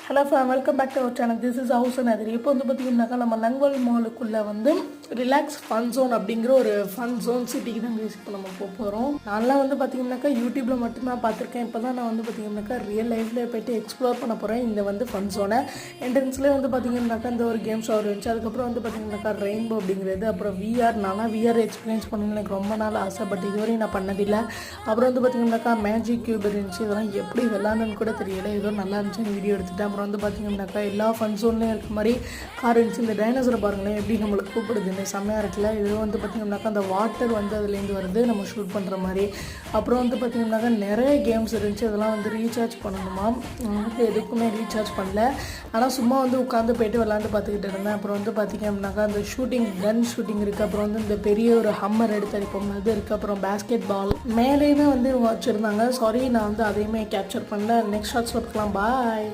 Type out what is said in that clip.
Hello fam, welcome back to our channel. This is ஹவுஸ் நதிரி. இப்போ வந்து பார்த்திங்கனாக்கா நம்ம லங்வல் மாலுக்குள்ளே வந்து ரிலாக்ஸ் ஃபன் ஜோன் அப்படிங்கிற ஒரு ஃபன் ஜோன் சிட்டிக்கு தான் இப்போ நம்ம போகிறோம். நான்லாம் வந்து பார்த்திங்கனாக்கா யூடியூப்பில் மட்டும்தான் பார்த்துருக்கேன். இப்போ தான் நான் வந்து பார்த்திங்கனாக்கா ரியல் லைஃப்பில் போய்ட்டு எக்ஸ்ப்ளோர் பண்ண போகிறேன். இந்த வந்து ஃபன் ஜோனை என்ட்ரன்ஸ்லேயே வந்து பார்த்திங்கனாக்கா இந்த ஒரு கேம் ஷோ இருந்துச்சு. அதுக்கப்புறம் வந்து பார்த்திங்கனாக்கா ரெயின்போ அப்படிங்கிறது, அப்புறம் விஆர். நான்லாம் விஆர் எக்ஸ்பீரியன்ஸ் பண்ணணும்னு எனக்கு ரொம்ப நாள் ஆசை, பட் இதுவரையும் நான் பண்ணதில்லை. அப்புறம் வந்து பார்த்திங்கனாக்கா மேஜிக் கியூப் இருந்துச்சு. இதெல்லாம் எப்படி விளாட்ணுன்னு கூட தெரியல. ஏதோ நல்லா இருந்துச்சு, வீடியோ எடுத்துகிட்டேன். அப்புறம் வந்து பார்த்திங்கனாக்கா எல்லா ஃபன் ஜோன்லேயும் இருக்க மாதிரி கார் இருந்துச்சு. இந்த டைனோசரை பாருங்களேன் எப்படி நம்மளுக்கு கூப்பிடுதுன்னு, செம்மையாக இருக்குல்ல. இது வந்து பார்த்திங்கனாக்கா அந்த வாட்டர் வந்து அதுலேருந்து வருது, நம்ம ஷூட் பண்ணுற மாதிரி. அப்புறம் வந்து பார்த்திங்கனாக்கா நிறைய கேம்ஸ் இருந்துச்சு. அதெல்லாம் வந்து ரீசார்ஜ் பண்ணணுமா. வந்து எதுக்குமே ரீசார்ஜ் பண்ணல, ஆனால் சும்மா வந்து உட்காந்து போய்ட்டு விளாண்டு பார்த்துக்கிட்டு இருந்தேன். அப்புறம் வந்து பார்த்திங்கனாக்கா அந்த ஷூட்டிங், கன் ஷூட்டிங் இருக்குது. அப்புறம் வந்து இந்த பெரிய ஒரு ஹம்மர் எடுத்து அடிப்போம் அது இருக்குது. அப்புறம் பேஸ்கெட் பால் மேலேயுமே வந்து வச்சுருந்தாங்க. சாரி, நான் வந்து அதையுமே கேப்சர் பண்ணல. நெக்ஸ்ட் ஷாட்ஸில் பார்க்கலாம். பாய்.